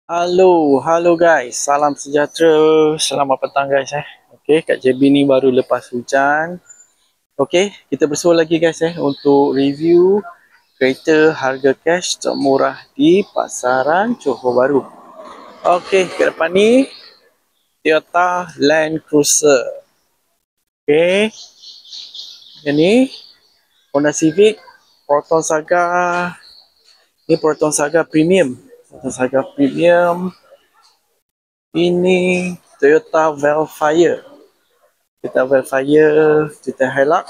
Halo guys, salam sejahtera, selamat petang guys Okay, kat JB ni baru lepas hujan. Okay, kita bersua lagi guys untuk review kereta harga cash termurah di pasaran Johor Bahru. Okay, kat depan ni Toyota Land Cruiser. Okay, ini Honda Civic Proton Saga. Ini Proton Saga Premium. Proton Saga Premium. Ini Toyota Velfire. Toyota Velfire, Toyota Hilux.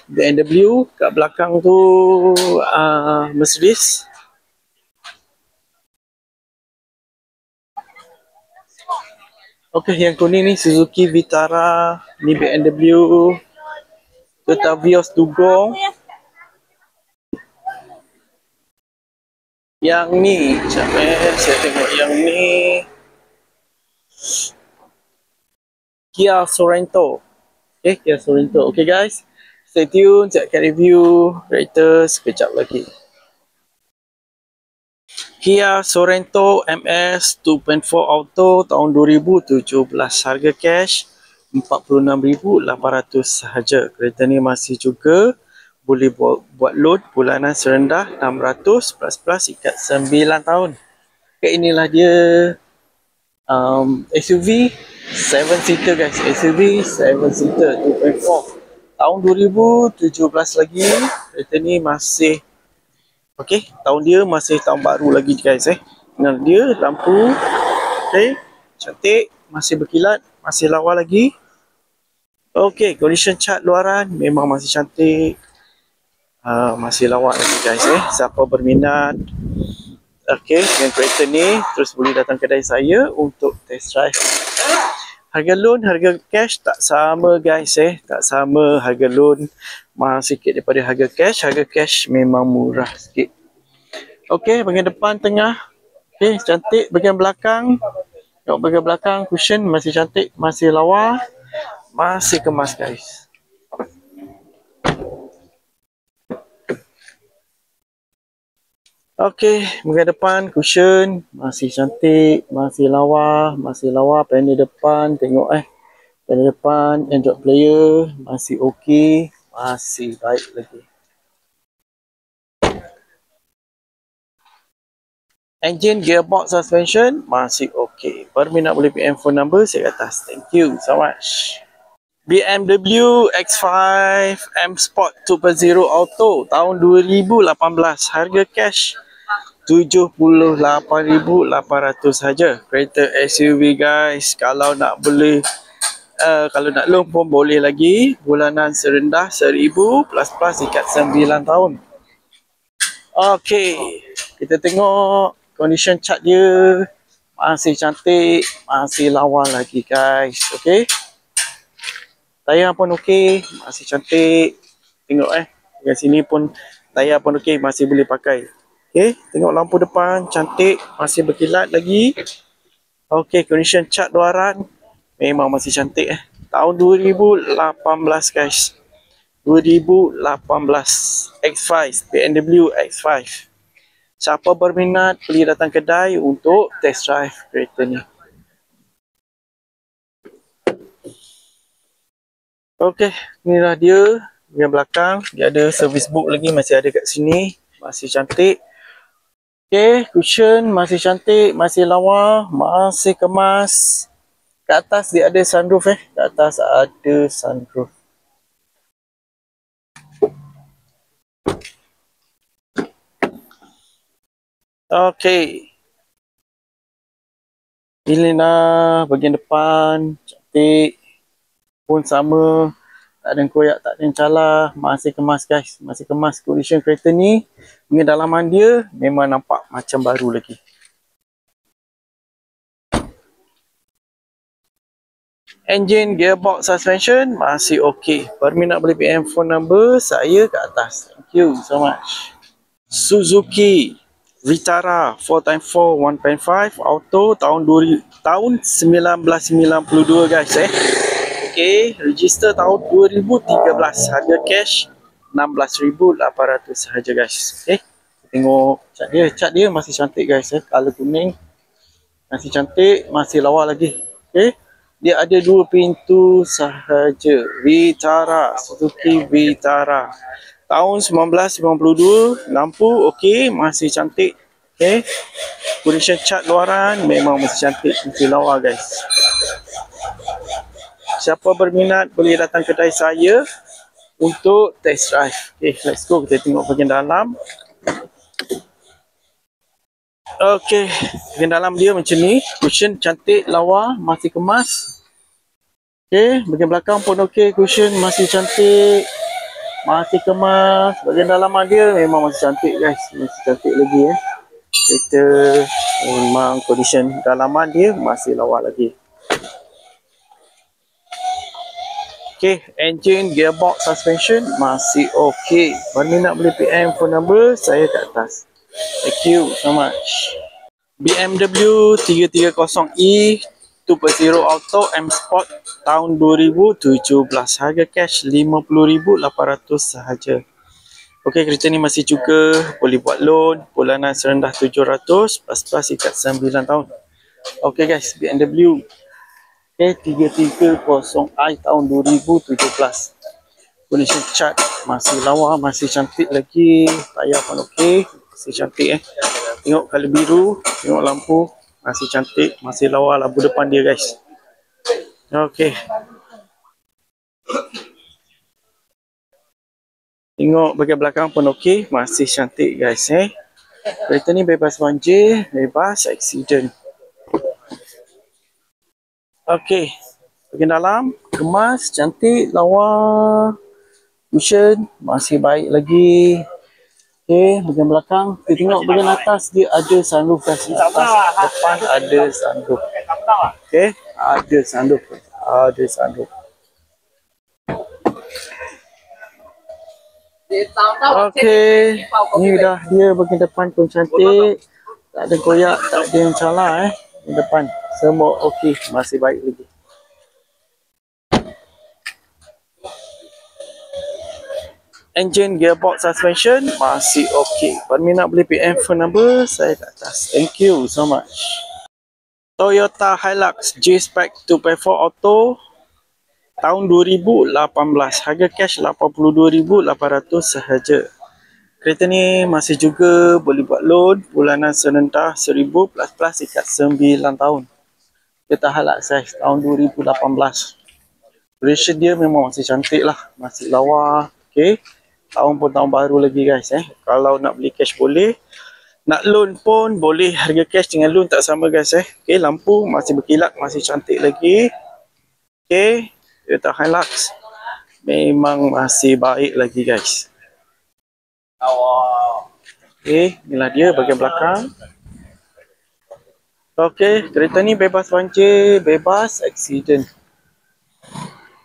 BMW, kat belakang tu Mercedes. Okey, yang kuning ni Suzuki Vitara, ni BMW. Toyota Vios Dugong. Yang ni, saya tengok yang ni. Kia Sorento. Okay, Kia Sorento. Okay guys, stay tune, saya akan review kereta sekejap lagi. Kia Sorento MS 2.4 Auto tahun 2017. Harga cash 46,800 sahaja. Kereta ni masih juga boleh buat loan bulanan serendah 600 plus ikat 9 tahun. Okay, inilah dia SUV 7-seater guys. SUV 7-seater 2.4 tahun 2017 lagi. Kereta ni masih okey, tahun dia masih tahun baru lagi guys Dengan dia lampu okey, cantik, masih berkilat, masih lawa lagi. Okey, condition cat luaran memang masih cantik. Masih lawa lagi guys Siapa berminat okey dengan kereta ni, terus boleh datang kedai saya untuk test drive. Harga loan, harga cash tak sama guys tak sama. Harga loan mahal sikit daripada harga cash. Harga cash memang murah sikit. Okey, bahagian depan tengah okey, cantik. Bahagian belakang, tengok bahagian belakang, cushion masih cantik, masih lawa, masih kemas guys. Okey, bahagian depan cushion masih cantik, masih lawa, panel depan tengok panel depan, Android player masih okey, masih baik lagi. Engine, gearbox, suspension masih okey. Berminat boleh PM phone number saya atas. Thank you so much. BMW X5 M Sport 2.0 Auto tahun 2018. Harga cash 78,800 saja. Kereta SUV guys. Kalau nak boleh kalau nak loan pun boleh lagi. Bulanan serendah 1,000 plus ikat 9 tahun. Okey, kita tengok condition cat dia masih cantik, masih lawa lagi guys. Okey, tayar pun okey, masih cantik. Tengok dekat sini pun tayar pun okey, masih boleh pakai. Okey, tengok lampu depan cantik, masih berkilat lagi. Okey, condition cat luaran memang masih cantik Tahun 2018 guys. 2018 X5, BMW X5. Siapa berminat boleh datang kedai untuk test drive kereta ni. Okey, inilah dia bahagian belakang. Dia ada service book lagi, masih ada kat sini. Masih cantik. Okey, cushion masih cantik, masih lawa, masih kemas. Kat atas dia ada sunroof Kat atas ada sunroof. Okey. Inilah bahagian depan, cantik. Pun sama, tak ada koyak, tak ada calar, masih kemas guys, masih kemas. Condition kereta ni dengan dalaman dia memang nampak macam baru lagi. Engine, gearbox, suspension masih okey. Berminat boleh PM phone number saya kat atas. Thank you so much. Suzuki Vitara 4x4 1.5 Auto tahun 1992 guys Okey, register tahun 2013. Harga cash 16,800 sahaja guys. Okey, Tengok cat dia masih cantik guys color kuning. Masih cantik, masih lawa lagi. Okay. Dia ada 2 pintu sahaja. Vitara, Suzuki Vitara. Tahun 1992, lampu okey, masih cantik. Okay. Condition cat luaran memang masih cantik, masih lawa guys. Siapa berminat boleh datang kedai saya untuk test drive. Okay, let's go. Kita tengok bahagian dalam. Okay, bahagian dalam dia macam ni. Cushion cantik, lawa, masih kemas. Okay, bahagian belakang pun okey. Cushion masih cantik, masih kemas. Bahagian dalaman dia memang masih cantik guys. Masih cantik lagi Kereta memang condition dalaman dia masih lawa lagi. Okay, engine, gearbox, suspension masih okey. Berminat boleh PM phone number saya kat atas. Thank you so much. BMW 330e 2.0 Auto M Sport tahun 2017. Harga cash 50,800 sahaja. Okey, kereta ni masih juga boleh buat loan, bulanan serendah 700 plus ikat 9 tahun. Okey guys, BMW A330i tahun 2017. Condition cat masih lawa, masih cantik lagi. Tayar pun okey, masih cantik Tengok color biru, tengok lampu, masih cantik, masih lawa lampu depan dia guys. Okey. Tengok bahagian belakang pun okey, masih cantik guys Kereta ni bebas banjir, bebas accident. Okey. Bahagian dalam kemas, cantik, lawa. Cushion masih baik lagi. Okey, bahagian belakang, kita tengok bahagian atas dia ada sunroof guys. Atas depan ada sunroof. Okey, ada sunroof. Ada sunroof. Okey, ni dah dia bahagian depan pun cantik. Tak ada koyak, tak ada yang calar Bahagian depan semua okey, masih baik lagi. Engine, gearbox, suspension masih okey. Berminat boleh PM phone number saya kat atas. Thank you so much. Toyota Hilux J-Spec 2.4 Auto tahun 2018. Harga cash 82,800 sahaja. Kereta ni masih juga boleh buat loan, bulanan serendah 1,000 plus ikat 9 tahun. Kereta Hilux tahun 2018. Condition dia memang masih cantik lah, masih lawa. Okey. Tahun pun tahun baru lagi guys Kalau nak beli cash boleh. Nak loan pun boleh. Harga cash dengan loan tak sama guys Okey, lampu masih berkilat, masih cantik lagi. Okey, Toyota Hilux memang masih baik lagi guys. Okey, inilah dia bahagian belakang. Okey, kereta ni bebas banjir, bebas accident.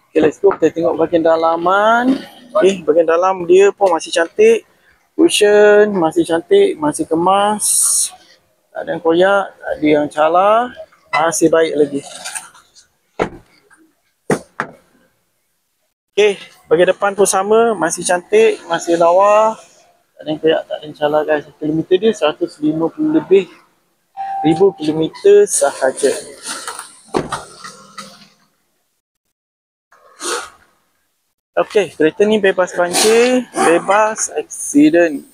Okay, let's go. Kita tengok bahagian dalaman. Okay, bahagian dalam dia pun masih cantik. Cushion masih cantik, masih kemas. Tak ada yang koyak, tak ada yang calar. Masih baik lagi. Okay, bahagian depan pun sama. Masih cantik, masih lawa. Tak ada yang koyak, tak ada yang calar guys. Kilometer dia 150 lebih. 1,000 kilometer sahaja. Okey, kereta ni bebas banjir, bebas accident.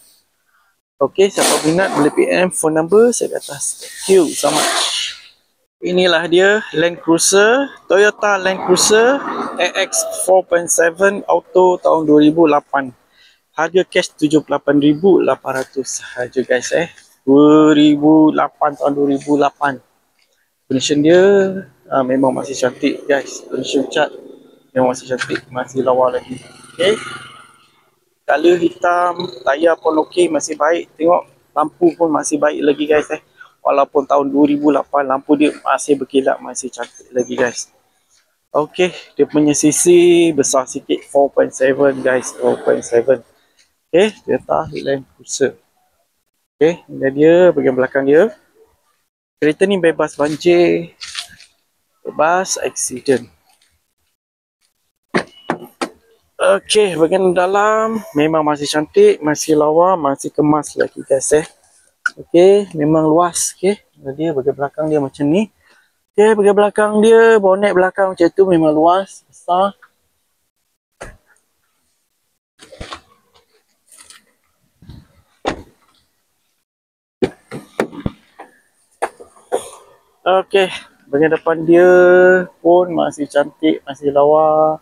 Okey, siapa minat boleh PM phone number saya kat atas. Thank you so much. Inilah dia Land Cruiser, Toyota Land Cruiser AX 4.7 Auto tahun 2008. Harga cash 78,800 sahaja guys 2008 tahun 2008. Condition dia memang masih cantik guys. Condition cat memang masih cantik, masih lawa lagi. Okey. Color hitam, tayar pun okey, masih baik. Tengok lampu pun masih baik lagi guys Walaupun tahun 2008 lampu dia masih berkilat, masih cantik lagi guys. Okey, dia punya sisi besar sikit 4.7 guys, 4.7. Okey, Toyota Land Cruiser. Okey, ini dia bahagian belakang dia. Kereta ni bebas banjir, bebas accident. Okey, bahagian dalam memang masih cantik, masih lawa, masih kemas lagi guys Okey, memang luas. Okey, dia bahagian belakang dia macam ni. Okey, bahagian belakang dia, bonet belakang macam tu memang luas, besar. Okey, bahagian depan dia pun masih cantik, masih lawa.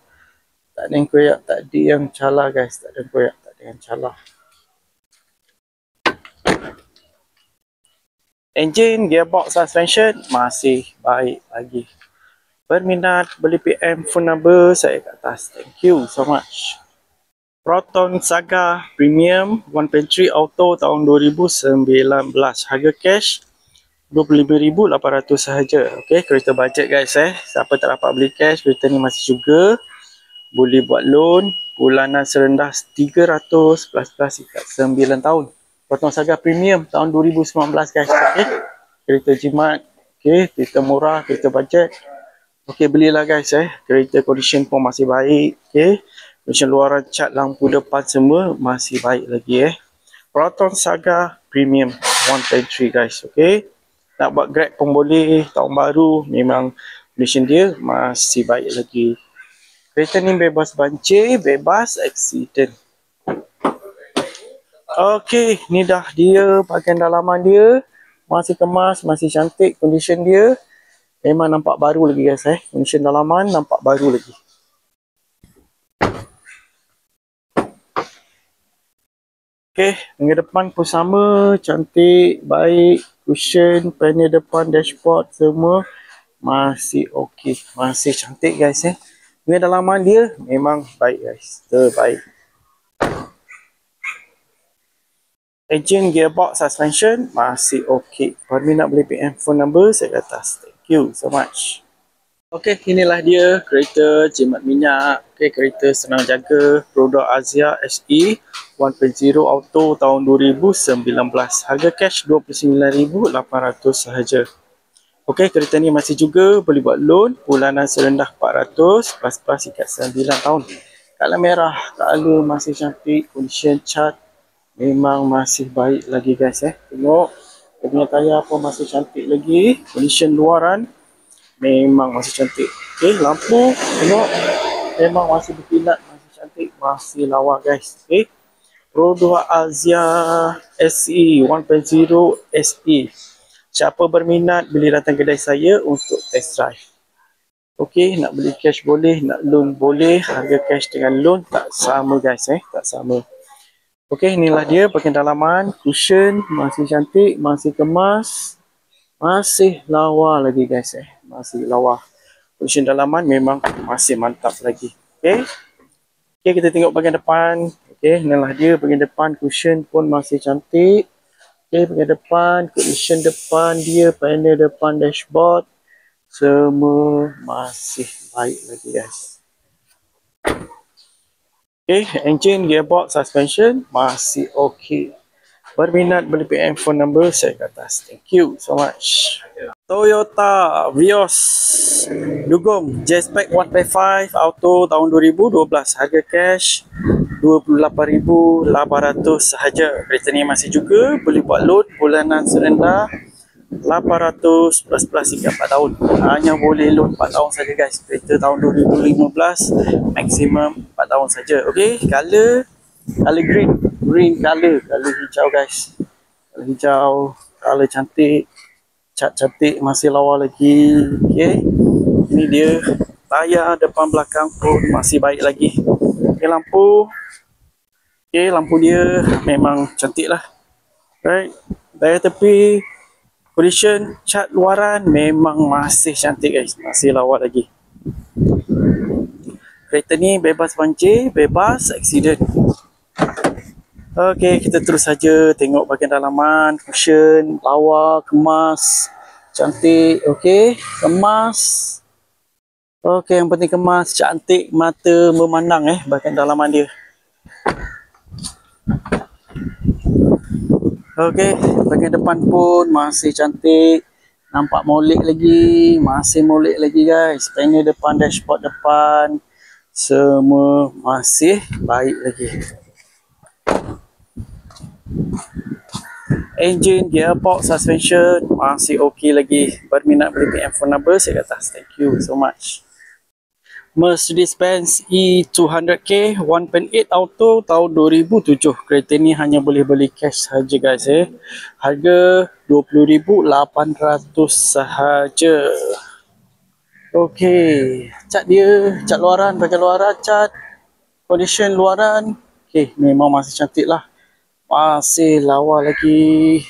Tak ada yang koyak, tak ada yang calar guys. Tak ada yang koyak, tak ada yang calar. Engine, gearbox, suspension masih baik lagi. Berminat beli PM phone number saya kat atas. Thank you so much. Proton Saga Premium 1.3 Auto tahun 2019. Harga cash 25,800 sahaja. Okey, kereta budget guys Siapa tak dapat beli cash, kereta ni masih juga boleh buat loan bulanan serendah 300 plus ikat 9 tahun. Proton Saga Premium tahun 2019 guys. Okey, kereta jimat. Okey, kereta murah, kereta budget. Okey, belilah guys Kereta condition pun masih baik. Okey, condition luaran, cat, lampu depan semua masih baik lagi Proton Saga Premium 1.3 guys. Okey, nak buat grab pun boleh. Tahun baru memang condition dia masih baik lagi. Kereta ni bebas banjir, bebas accident. Okey, ni dah dia bahagian dalaman dia. Masih kemas, masih cantik. Condition dia memang nampak baru lagi guys Condition dalaman nampak baru lagi. Okey, bahagian depan pun sama, cantik, baik. Cushion, panel depan, dashboard semua masih okey, masih cantik guys Bahagian dalaman dia memang baik guys, terbaik. Engine, gearbox, suspension masih okey. Berminat beli PM phone number saya kat atas. Thank you so much. Okey, inilah dia kereta jimat minyak. Okey, kereta senang jaga, produk Azia SE 1.0 Auto tahun 2019. Harga cash 29,800 sahaja. Okey, kereta ni masih juga boleh buat loan bulanan serendah 400 plus ikat 9 tahun. Color merah, color masih cantik, condition cat memang masih baik lagi guys Tengok, dia punya tayar pun masih cantik lagi, condition luaran memang masih cantik. Okey, lampu tengok memang masih berkilat, masih cantik, masih lawa guys. Okey, produk Azia SE 1.0 SE. Siapa berminat boleh datang kedai saya untuk test drive. Okey, nak beli cash boleh, nak loan boleh. Harga cash dengan loan tak sama guys tak sama. Okey, inilah dia bahagian dalaman. Cushion masih cantik, masih kemas, masih lawa lagi guys masih lawa. Condition dalaman memang masih mantap lagi. Okey. Okey, kita tengok bahagian depan. Okey, inilah dia bahagian depan, cushion pun masih cantik. Okey, bahagian depan, condition depan dia, panel depan, dashboard semua masih baik lagi guys. Okey, engine, gearbox, suspension masih okey. Berminat beli PM phone number saya kat atas. Thank you so much. Toyota Vios Dugong J-Spec 1.5 Auto tahun 2012. Harga cash 28,800 sahaja. Kereta ni masih juga boleh buat loan bulanan serendah 800 plus hingga 4 tahun. Hanya boleh loan 4 tahun saja guys. Kereta tahun 2015 maksimum 4 tahun saja. Okey, color green color hijau guys. Color hijau, color cantik, cat cantik, masih lawa lagi. Okey, ini dia tayar depan belakang pun masih baik lagi. Okey, lampu. Okey, lampu dia memang cantik lah. Right, tayar tepi, condition, cat luaran memang masih cantik guys, masih lawa lagi. Kereta ni bebas banjir, bebas accident. Okey, kita terus saja tengok bahagian dalaman. Cushion, lawa, kemas, cantik. Okey, kemas. Okey, yang penting kemas, cantik, mata memandang bahagian dalaman dia. Okey, bahagian depan pun masih cantik. Nampak molek lagi, masih molek lagi guys. Panel depan, dashboard depan semua masih baik lagi. Engine, gearbox, suspension masih okey lagi. Berminat beli PM phone number saya kat atas. Thank you so much. Mercedes-Benz E200K 1.8 auto tahun 2007. Kereta ni hanya boleh beli cash saja guys Harga 20,800 sahaja. Okey, cat dia, cat luaran, bahagian luaran cat, condition luaran. Okey, memang masih cantik lah. Masih lawa lagi.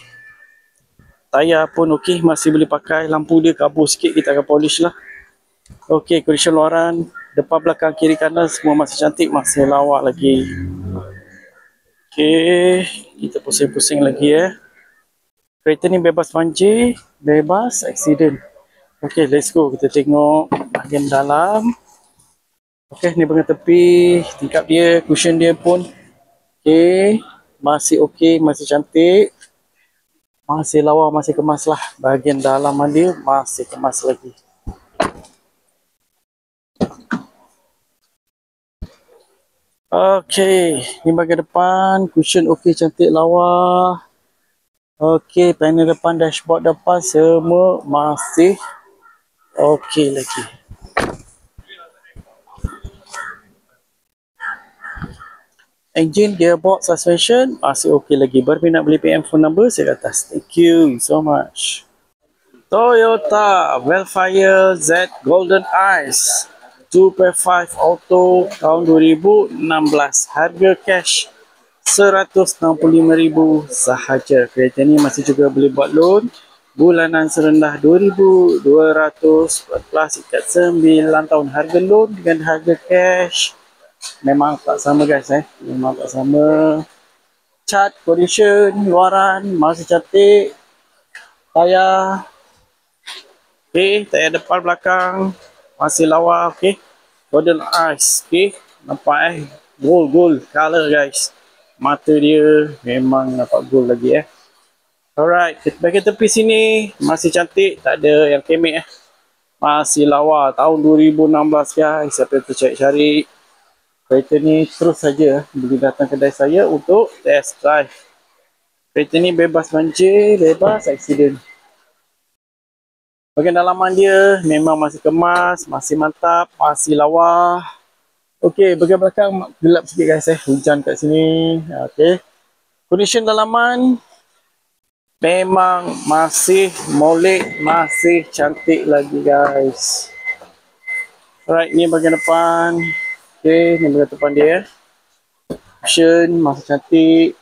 Tayar pun okey, masih boleh pakai. Lampu dia kabur sikit, kita akan polish lah. Okey, condition luaran, depan, belakang, kiri, kanan semua masih cantik, masih lawa lagi. Okey, kita pusing-pusing lagi Kereta ni bebas banjir, bebas accident. Okey, let's go. Kita tengok bahagian dalam. Okey, ni bahagian tepi, tingkap dia, cushion dia pun okey, masih cantik. Masih lawa, masih kemas lah. Bahagian dalaman dia masih kemas lagi. Okey, ni bahagian depan, cushion okey, cantik, lawa. Okey, panel depan, dashboard depan semua masih okey lagi. Engine, gearbox, suspension masih okey lagi. Berminat beli PM phone number saya kat atas. Thank you so much. Toyota Velfire Z Golden Ice 2.5 auto tahun 2016. Harga cash 165,000 sahaja. Kereta ni masih juga boleh buat loan. Bulanan serendah 2,200 plus ikat 9 tahun. Harga loan dengan harga cash memang tak sama guys memang tak sama. Cat, condition, luaran masih cantik. Tayar tayar depan belakang masih lawa. Golden Ice. Nampak gold color guys. Mata dia memang nampak gold lagi Alright, bahagian tepi sini masih cantik, tak ada yang kemek masih lawa. Tahun 2016 guys. Siapa yang tercari-cari kereta ni terus saja boleh datang kedai saya untuk test drive. Kereta ni bebas banjir, bebas accident. Bahagian dalaman dia memang masih kemas, masih mantap, masih lawa. Okey, bahagian belakang gelap sikit guys hujan kat sini. Okey. Condition dalaman memang masih molek, masih cantik lagi guys. Alright, ni bahagian depan. Okey, ni bahagian depan dia Option masih cantik.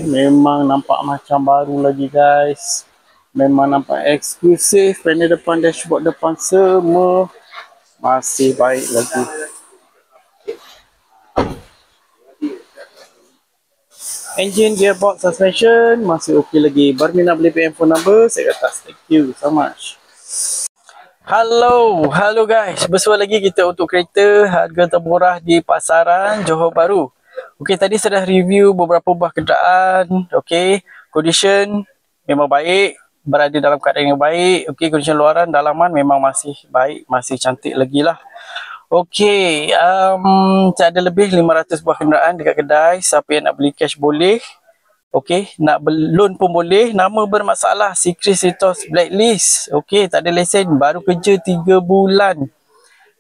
Memang nampak macam baru lagi guys. Memang nampak eksklusif. Panel depan, dashboard depan semua masih baik lagi. Engine, gearbox, suspension masih okey lagi. Berminat beli PM phone number saya kat atas. Thank you so much. Hello guys. Bersua lagi kita untuk kereta harga termurah di pasaran Johor Bahru. Okey, tadi sudah review beberapa buah kenderaan. Okey, condition memang baik, berada dalam keadaan yang baik. Okey, condition luaran, dalaman memang masih baik, masih cantik lagi lah. Okey, ada lebih 500 buah kenderaan dekat kedai. Siapa yang nak beli cash boleh. Okey, nak loan pun boleh. Nama bermasalah, Secret Setos Blacklist. Okey, tak ada lesen, baru kerja 3 bulan.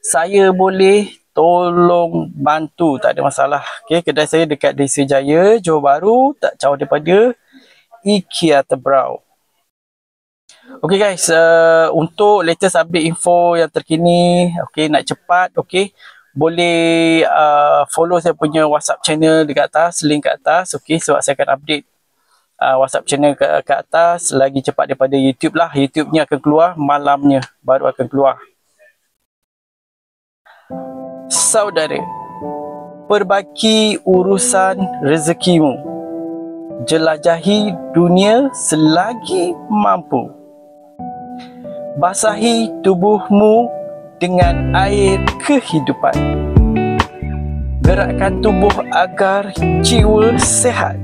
Saya boleh tolong bantu, tak ada masalah. Okey, kedai saya dekat Desa Jaya, Johor Bahru, tak jauh daripada IKEA Tebrau. Okey guys, untuk latest update info yang terkini, okey, nak cepat, okey, boleh follow saya punya WhatsApp channel dekat atas, link kat atas. Okey, sebab saya akan update WhatsApp channel kat atas lagi cepat daripada YouTube lah. YouTube-nya akan keluar malamnya, baru akan keluar. Saudara, perbaiki urusan rezekimu. Jelajahi dunia selagi mampu. Basahi tubuhmu dengan air kehidupan. Gerakkan tubuh agar jiwa sehat.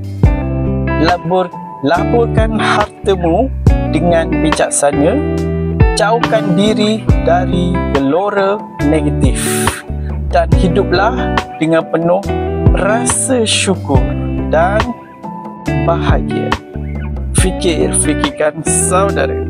Laburkan hartamu dengan bijaksana. Jauhkan diri dari gelora negatif. dan hiduplah dengan penuh rasa syukur dan bahagia. Fikirkan saudara.